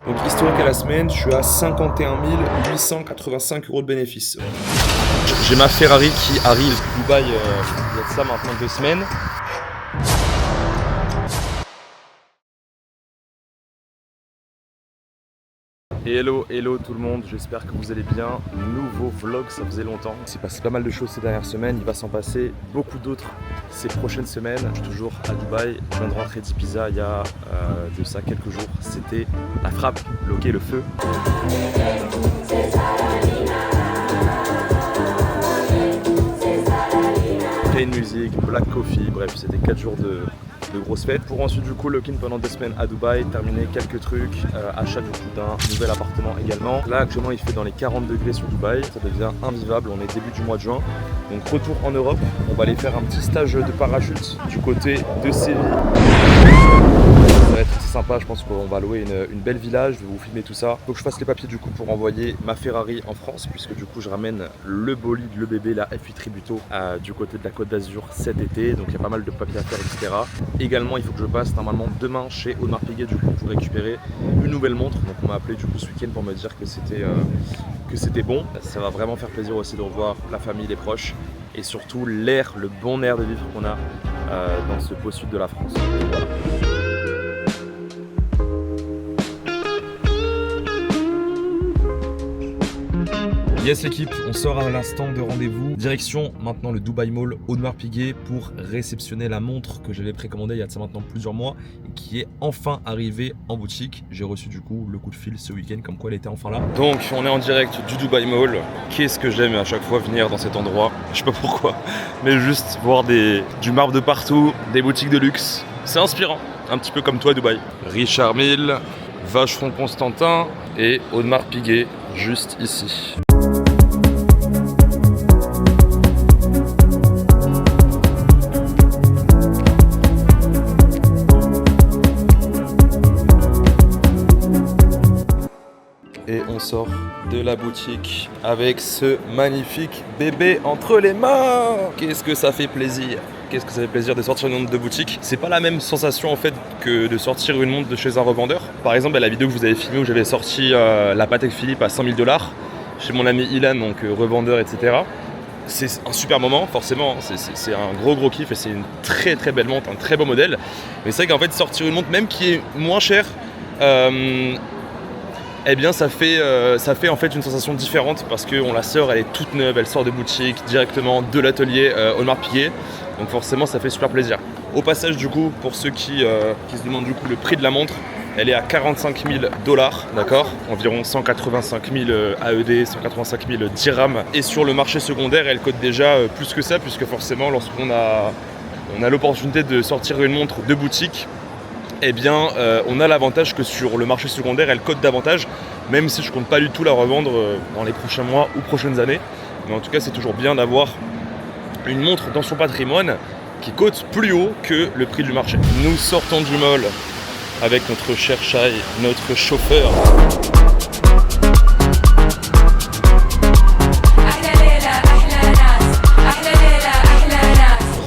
Donc historique à la semaine, je suis à 51 885 € de bénéfice. J'ai ma Ferrari qui arrive à Dubaï il y a de ça maintenant 2 semaines. Et hello tout le monde, j'espère que vous allez bien. Nouveau vlog, ça faisait longtemps. Il s'est passé pas mal de choses ces dernières semaines, il va s'en passer beaucoup d'autres ces prochaines semaines. Je suis toujours à Dubaï, je viens de rentrer d'Ibiza il y a de ça quelques jours. C'était la frappe, le hockey, le feu. Plain music, black coffee, bref c'était 4 jours de grosses fêtes pour ensuite du coup lock-in pendant 2 semaines à Dubaï, terminer quelques trucs, achat du coup d'un nouvel appartement également. Là actuellement il fait dans les 40 degrés sur Dubaï, ça devient invivable, on est début du mois de juin. Donc retour en Europe, on va aller faire un petit stage de parachute du côté de Séville. Ça va être assez sympa, je pense qu'on va louer une belle villa, je vais vous filmer tout ça. Faut que je fasse les papiers du coup pour envoyer ma Ferrari en France, puisque du coup je ramène le bolide, le bébé, la F8 Tributo du côté de la Côte d'Azur cet été, donc il y a pas mal de papiers à faire, etc. Également il faut que je passe normalement demain chez Audemars Piguet du coup pour récupérer une nouvelle montre, donc on m'a appelé du coup ce week-end pour me dire que c'était bon. Ça va vraiment faire plaisir aussi de revoir la famille, les proches et surtout l'air, le bon air de vivre qu'on a dans ce beau sud de la France. Voilà. Yes l'équipe, on sort à l'instant de rendez-vous. Direction maintenant le Dubai Mall Audemars Piguet pour réceptionner la montre que j'avais précommandée il y a de ça maintenant plusieurs mois et qui est enfin arrivée en boutique. J'ai reçu du coup le coup de fil ce week-end comme quoi elle était enfin là. Donc on est en direct du Dubai Mall. Qu'est-ce que j'aime à chaque fois venir dans cet endroit, je sais pas pourquoi, mais juste voir du marbre de partout, des boutiques de luxe. C'est inspirant, un petit peu comme toi Dubaï. Richard Mille, Vacheron Constantin et Audemars Piguet juste ici. Et on sort de la boutique avec ce magnifique bébé entre les mains. Qu'est-ce que ça fait plaisir! Qu'est-ce que ça fait plaisir de sortir une montre de boutique. C'est pas la même sensation en fait que de sortir une montre de chez un revendeur. Par exemple, la vidéo que vous avez filmée où j'avais sorti la Patek Philippe à 100 000 $ chez mon ami Ilan, donc revendeur, etc. C'est un super moment, forcément, c'est un gros kiff et c'est une très belle montre, un très beau modèle. Mais c'est vrai qu'en fait, sortir une montre, même qui est moins chère, eh bien ça fait en fait une sensation différente parce qu'on la sort, elle est toute neuve, elle sort de boutique directement de l'atelier Audemars Piguet, donc forcément ça fait super plaisir. Au passage du coup, pour ceux qui se demandent du coup le prix de la montre, elle est à 45 000 $, d'accord, environ 185 000 AED, 185 000 dirhams. Et sur le marché secondaire, elle cote déjà plus que ça, puisque forcément lorsqu'on a l'opportunité de sortir une montre de boutique, eh bien on a l'avantage que sur le marché secondaire elle cote davantage, même si je compte pas du tout la revendre dans les prochains mois ou prochaines années. Mais en tout cas c'est toujours bien d'avoir une montre dans son patrimoine qui cote plus haut que le prix du marché. Nous sortons du mall avec notre cher Shai, notre chauffeur.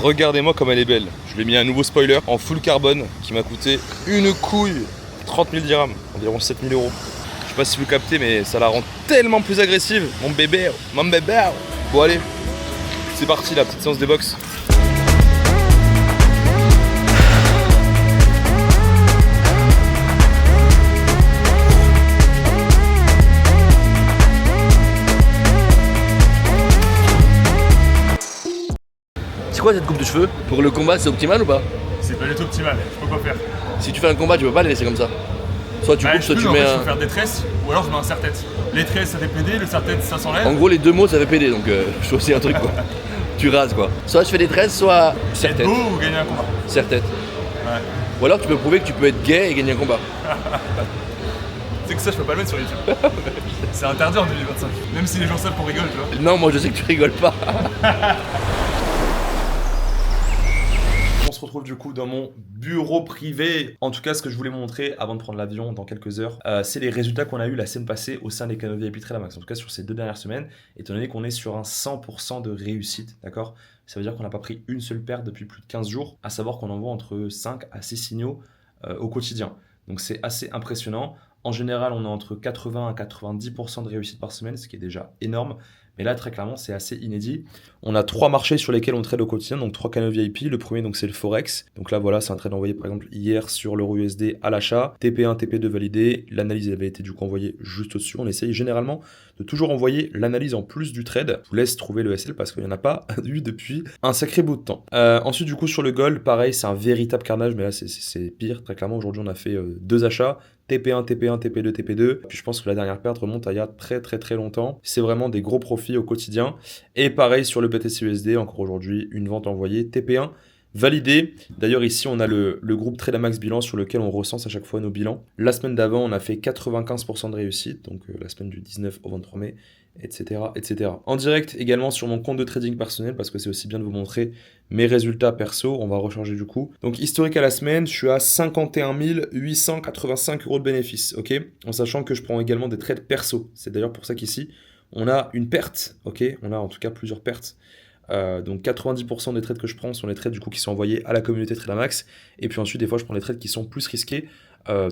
Regardez-moi comme elle est belle. Je lui ai mis un nouveau spoiler en full carbone qui m'a coûté une couille, 30 000 dirhams, environ 7 000 €. Je sais pas si vous captez, mais ça la rend tellement plus agressive. Mon bébé. Bon allez, c'est parti la petite séance de boxe. C'est quoi cette coupe de cheveux? Pour le combat, c'est optimal ou pas? C'est pas du tout optimal, je peux pas faire. Si tu fais un combat, tu peux pas les laisser comme ça. Soit tu coupes, soit tu mets je peux faire des tresses, ou alors je mets un serre-tête. Les tresses ça fait péder, le serre-tête ça s'enlève. En gros, les deux mots ça fait péder, donc je fais aussi un truc quoi. Tu rases quoi. Soit je fais des tresses, soit Être serre-tête. beau ou gagner un combat. Serre-tête. Ouais. Ou alors tu peux prouver que tu peux être gay et gagner un combat. C'est que ça je peux pas le mettre sur YouTube. C'est interdit en 2025. Même si les gens savent qu'on rigole, tu vois. Non, moi je sais que tu rigoles pas. On se retrouve du coup dans mon bureau privé. En tout cas, ce que je voulais montrer avant de prendre l'avion dans quelques heures, c'est les résultats qu'on a eu la semaine passée au sein des canaux VIP Trade Max. En tout cas, sur ces 2 dernières semaines, étant donné qu'on est sur un 100% de réussite, d'accord? Ça veut dire qu'on n'a pas pris une seule perte depuis plus de 15 jours, à savoir qu'on envoie entre 5 à 6 signaux au quotidien. Donc c'est assez impressionnant. En général, on est entre 80 à 90% de réussite par semaine, ce qui est déjà énorme. Mais là, très clairement, c'est assez inédit. On a 3 marchés sur lesquels on trade au quotidien, donc 3 canaux VIP. Le premier, donc, c'est le Forex. Donc là, voilà, c'est un trade envoyé par exemple hier sur l'euro USD à l'achat. TP1, TP2 validé. L'analyse avait été du coup envoyée juste au-dessus. On essaye généralement de toujours envoyer l'analyse en plus du trade. Je vous laisse trouver le SL parce qu'il n'y en a pas eu depuis un sacré bout de temps. Ensuite, du coup, sur le gold, pareil, c'est un véritable carnage, mais là, c'est pire. Très clairement, aujourd'hui, on a fait 2 achats. TP1, TP1, TP2, TP2. Puis je pense que la dernière perte remonte à il y a très longtemps. C'est vraiment des gros profits au quotidien. Et pareil sur le BTC USD, encore aujourd'hui, une vente envoyée. TP1 validé. D'ailleurs, ici, on a le groupe Tradamax Bilan sur lequel on recense à chaque fois nos bilans. La semaine d'avant, on a fait 95% de réussite. Donc la semaine du 19 au 23 mai. Etc. En direct également sur mon compte de trading personnel parce que c'est aussi bien de vous montrer mes résultats perso. On va recharger du coup. Donc historique à la semaine, je suis à 51 885 € de bénéfices, ok, en sachant que je prends également des trades perso. C'est d'ailleurs pour ça qu'ici, on a une perte, ok, on a en tout cas plusieurs pertes. Donc 90% des trades que je prends sont les trades du coup qui sont envoyés à la communauté Tradamax. Et puis ensuite, des fois, je prends les trades qui sont plus risqués.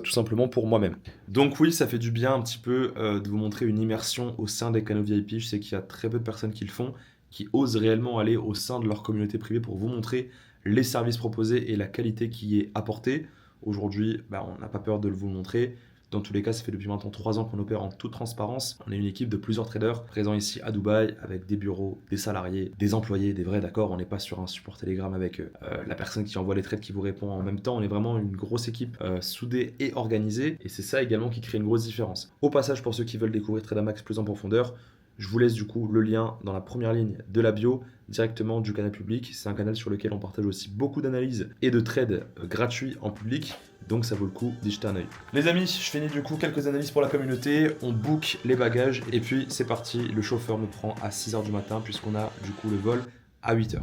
Tout simplement pour moi-même. Donc oui, ça fait du bien un petit peu de vous montrer une immersion au sein des canaux VIP. Je sais qu'il y a très peu de personnes qui le font, qui osent réellement aller au sein de leur communauté privée pour vous montrer les services proposés et la qualité qui est apportée. Aujourd'hui, on n'a pas peur de vous le montrer. Dans tous les cas, ça fait depuis maintenant 3 ans qu'on opère en toute transparence. On est une équipe de plusieurs traders présents ici à Dubaï avec des bureaux, des salariés, des employés, des vrais, d'accord. On n'est pas sur un support Telegram avec la personne qui envoie les trades qui vous répond en même temps. On est vraiment une grosse équipe soudée et organisée. Et c'est ça également qui crée une grosse différence. Au passage, pour ceux qui veulent découvrir Tradamax plus en profondeur, je vous laisse du coup le lien dans la première ligne de la bio, directement du canal public. C'est un canal sur lequel on partage aussi beaucoup d'analyses et de trades gratuits en public. Donc ça vaut le coup d'y jeter un œil. Les amis, je finis du coup quelques analyses pour la communauté. On book les bagages et puis c'est parti. Le chauffeur me prend à 6h du matin puisqu'on a du coup le vol à 8h.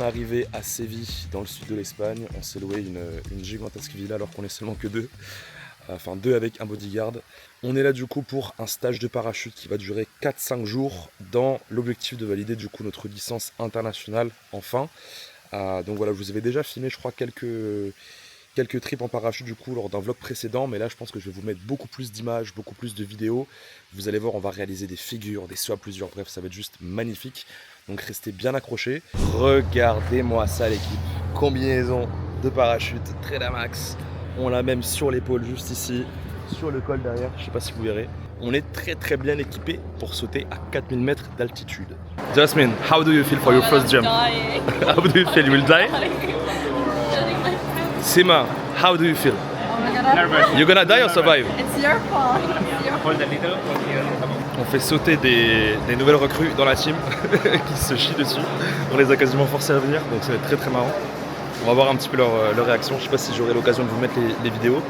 Arrivé à Séville dans le sud de l'Espagne, on s'est loué une gigantesque villa alors qu'on est seulement que 2, enfin 2 avec un bodyguard. On est là du coup pour un stage de parachute qui va durer 4-5 jours dans l'objectif de valider du coup notre licence internationale enfin. Donc voilà, je vous avais déjà filmé je crois quelques trips en parachute du coup lors d'un vlog précédent, mais là je pense que je vais vous mettre beaucoup plus d'images, beaucoup plus de vidéos. Vous allez voir, on va réaliser des figures, des sauts à plusieurs, bref ça va être juste magnifique. Donc restez bien accrochés. Regardez-moi ça l'équipe. Combinaison de parachute Tradamax. On l'a même sur l'épaule juste ici, sur le col derrière, je sais pas si vous verrez. On est très bien équipé pour sauter à 4000 mètres d'altitude. Jasmine, how do you feel for your first jump? How do you feel? You will die? Sima, how do you feel? Nervous. You're gonna die or survive? It's your fault. Hold a little, On fait sauter des nouvelles recrues dans la team qui se chient dessus. On les a quasiment forcés à venir, donc ça va être très marrant. On va voir un petit peu leur réaction. Je sais pas si j'aurai l'occasion de vous mettre les vidéos.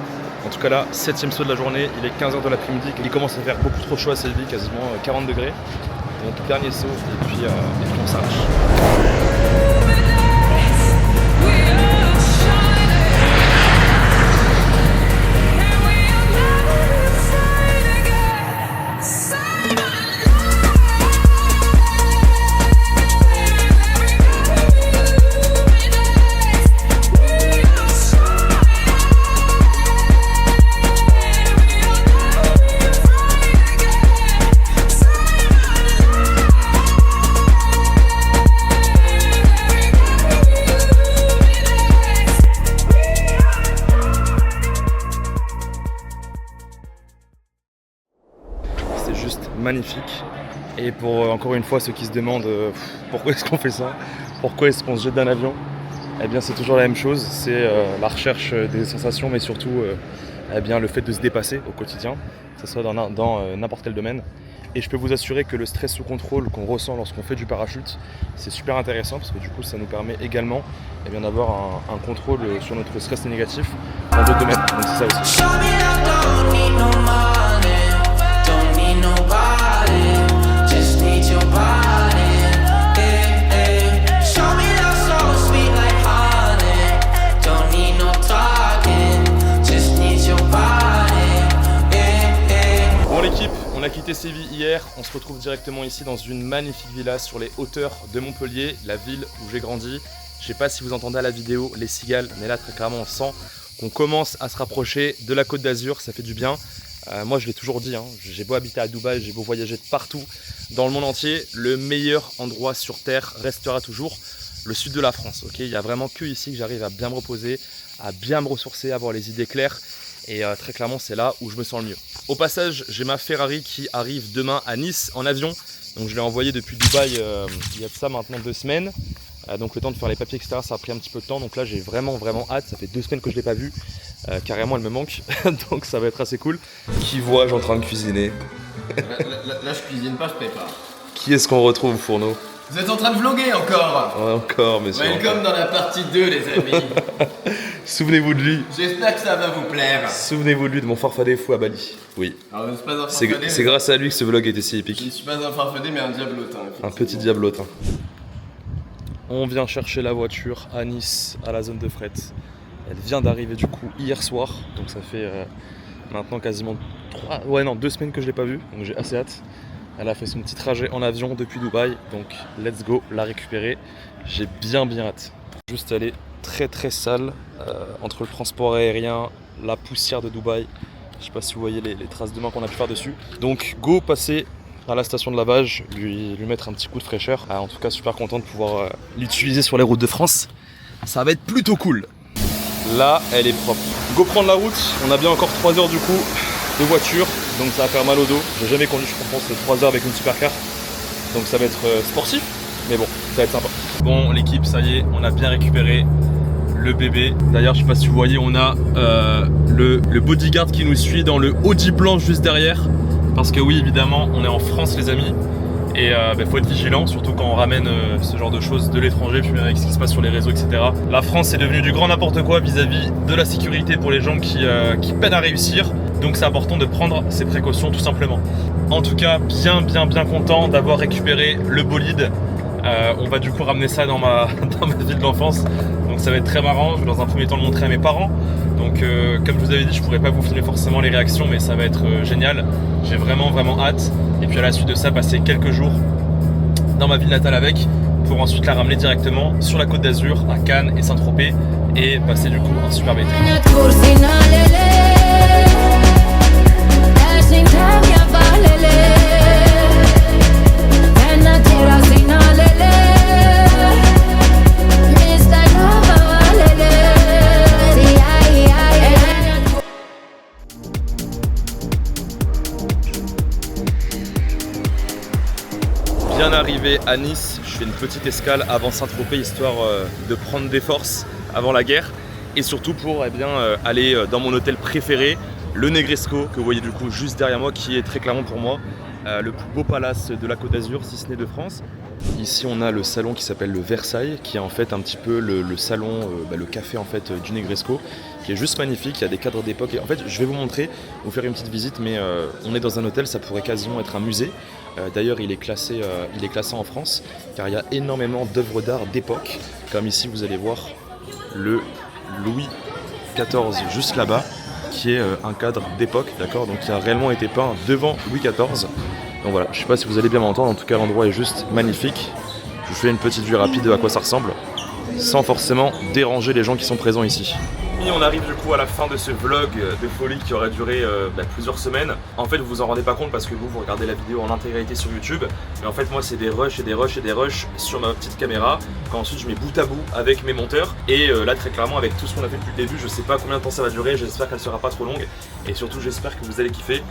En tout cas là, 7ème saut de la journée, il est 15h de l'après-midi. Il commence à faire beaucoup trop chaud à Séville, quasiment 40 degrés. Donc dernier saut et puis on s'arrache. Magnifique. Et pour encore une fois ceux qui se demandent pourquoi est-ce qu'on fait ça, pourquoi est-ce qu'on se jette d'un avion, eh bien c'est toujours la même chose, c'est la recherche des sensations, mais surtout eh bien, le fait de se dépasser au quotidien, que ce soit dans n'importe quel domaine. Et je peux vous assurer que le stress sous contrôle qu'on ressent lorsqu'on fait du parachute, c'est super intéressant parce que du coup ça nous permet également eh bien, d'avoir un contrôle sur notre stress négatif dans d'autres domaines. Donc c'est ça aussi. Show me that soul sweet like honey. Don't need no talking. TCV hier, on se retrouve directement ici dans une magnifique villa sur les hauteurs de Montpellier, la ville où j'ai grandi. Je sais pas si vous entendez à la vidéo les cigales, mais là très clairement on sent qu'on commence à se rapprocher de la Côte d'Azur, ça fait du bien. Moi je l'ai toujours dit, hein, j'ai beau habiter à Dubaï, j'ai beau voyager de partout dans le monde entier, le meilleur endroit sur terre restera toujours le sud de la France. Okay, il n'y a vraiment que ici que j'arrive à bien me reposer, à bien me ressourcer, à avoir les idées claires. Et très clairement c'est là où je me sens le mieux. Au passage, j'ai ma Ferrari qui arrive demain à Nice en avion. Donc je l'ai envoyée depuis Dubaï il y a de ça maintenant 2 semaines. Donc le temps de faire les papiers etc, ça a pris un petit peu de temps. Donc là j'ai vraiment hâte, ça fait 2 semaines que je ne l'ai pas vue. Carrément elle me manque, donc ça va être assez cool. Qui vois-je en train de cuisiner? Là je cuisine pas, je prépare. Qui est-ce qu'on retrouve au fourneau? Vous êtes en train de vlogger encore? Ouais, encore monsieur. Welcome dans la partie 2 les amis. Souvenez-vous de lui. J'espère que ça va vous plaire. Souvenez-vous de lui, de mon farfadet fou à Bali. Oui. Alors je ne suis pas un farfadet. C'est grâce à lui que ce vlog était si Je ne épique. suis pas un farfadet mais un diablotin. Un petit diablotin. On vient chercher la voiture à Nice, à la zone de fret. Elle vient d'arriver du coup hier soir, donc ça fait maintenant quasiment 2 semaines que je l'ai pas vue, donc j'ai assez hâte. Elle a fait son petit trajet en avion depuis Dubaï, donc let's go la récupérer. J'ai bien hâte. Juste elle est très sale entre le transport aérien, la poussière de Dubaï. Je sais pas si vous voyez les traces de main qu'on a pu faire dessus. Donc go passer à la station de lavage, lui mettre un petit coup de fraîcheur. En tout cas super content de pouvoir l'utiliser sur les routes de France. Ça va être plutôt cool. Là elle est propre. Go prendre la route, on a bien encore 3 heures du coup de voiture, donc ça va faire mal au dos. J'ai jamais conduit je pense 3 heures avec une supercar, donc ça va être sportif, mais bon ça va être sympa. Bon l'équipe ça y est, on a bien récupéré le bébé. D'ailleurs je sais pas si vous voyez, on a le bodyguard qui nous suit dans le Audi blanc juste derrière. Parce que oui évidemment on est en France les amis. Et faut être vigilant, surtout quand on ramène ce genre de choses de l'étranger, puis avec ce qui se passe sur les réseaux, etc. La France est devenue du grand n'importe quoi vis-à-vis de la sécurité pour les gens qui peinent à réussir. Donc c'est important de prendre ces précautions tout simplement. En tout cas, bien content d'avoir récupéré le bolide. On va du coup ramener ça dans ma ville d'enfance. Donc ça va être très marrant. Je vais dans un premier temps le montrer à mes parents. Donc comme je vous avais dit, je pourrais pas vous filmer forcément les réactions, mais ça va être génial. J'ai vraiment hâte. Et puis à la suite de ça, passer quelques jours dans ma ville natale avec, pour ensuite la ramener directement sur la Côte d'Azur, à Cannes et Saint-Tropez, et passer du coup un superbe été. Bien arrivé à Nice, je fais une petite escale avant Saint-Tropez histoire de prendre des forces avant la guerre et surtout pour aller dans mon hôtel préféré, le Negresco, que vous voyez du coup juste derrière moi, qui est très clairement pour moi le plus beau palace de la Côte d'Azur, si ce n'est de France. Ici on a le salon qui s'appelle le Versailles, qui est en fait un petit peu le salon, le café en fait du Negresco, qui est juste magnifique. Il y a des cadres d'époque et en fait je vais vous montrer, vous faire une petite visite, mais on est dans un hôtel, ça pourrait quasiment être un musée. D'ailleurs il est classé en France car il y a énormément d'œuvres d'art d'époque, comme ici vous allez voir le Louis XIV juste là-bas, qui est un cadre d'époque, d'accord, donc qui a réellement été peint devant Louis XIV. Donc voilà, je sais pas si vous allez bien m'entendre, en tout cas l'endroit est juste magnifique. Je vous fais une petite vue rapide de à quoi ça ressemble, sans forcément déranger les gens qui sont présents ici. Et on arrive du coup à la fin de ce vlog de folie qui aurait duré plusieurs semaines. En fait vous vous en rendez pas compte parce que vous regardez la vidéo en intégralité sur YouTube. Mais en fait moi c'est des rushs et des rushs et des rushs sur ma petite caméra, qu'ensuite je mets bout à bout avec mes monteurs. Et là très clairement avec tout ce qu'on a fait depuis le début, je sais pas combien de temps ça va durer, j'espère qu'elle sera pas trop longue. Et surtout j'espère que vous allez kiffer.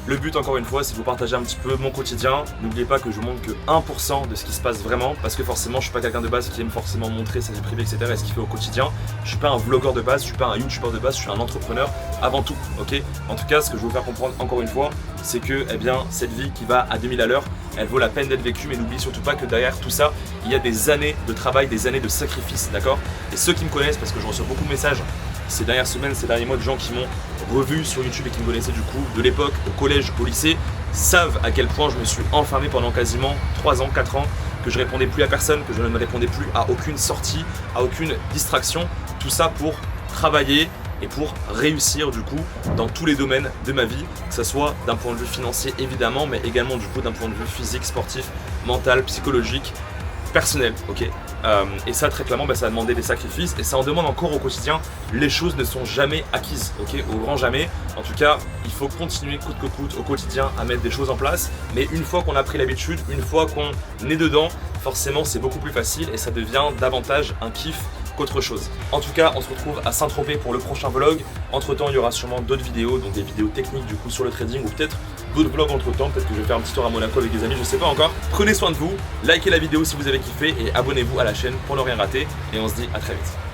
Le but encore une fois c'est de vous partager un petit peu mon quotidien. N'oubliez pas que je montre que 1% de ce qui se passe vraiment, parce que forcément je suis pas quelqu'un de base qui aime forcément montrer sa vie privée etc et ce qu'il fait au quotidien. Je suis pas un vlogueur de base, je suis pas un youtubeur de base, je suis un entrepreneur avant tout, ok. En tout cas ce que je veux vous faire comprendre encore une fois, c'est que cette vie qui va à 2000 à l'heure, elle vaut la peine d'être vécue, mais n'oubliez surtout pas que derrière tout ça, il y a des années de travail, des années de sacrifice, d'accord. Et ceux qui me connaissent, parce que je reçois beaucoup de messages ces dernières semaines, ces derniers mois, de gens qui m'ont revu sur YouTube et qui me connaissaient du coup de l'époque, au collège, au lycée, savent à quel point je me suis enfermé pendant quasiment 3 ans, 4 ans, que je répondais plus à personne, que je ne répondais plus à aucune sortie, à aucune distraction. Tout ça pour travailler et pour réussir du coup dans tous les domaines de ma vie, que ce soit d'un point de vue financier évidemment, mais également du coup d'un point de vue physique, sportif, mental, psychologique, personnel, ok. Et ça très clairement ça a demandé des sacrifices et ça en demande encore au quotidien. Les choses ne sont jamais acquises, ok, au grand jamais. En tout cas il faut continuer coûte que coûte au quotidien à mettre des choses en place, mais une fois qu'on a pris l'habitude, une fois qu'on est dedans, forcément c'est beaucoup plus facile et ça devient davantage un kiff qu'autre chose. En tout cas on se retrouve à Saint-Tropez pour le prochain vlog. Entre temps il y aura sûrement d'autres vidéos, donc des vidéos techniques du coup sur le trading ou peut-être d'autres vlogs entre temps, peut-être que je vais faire un petit tour à Monaco avec des amis, je sais pas encore. Prenez soin de vous, likez la vidéo si vous avez kiffé et abonnez-vous à la chaîne pour ne rien rater et on se dit à très vite.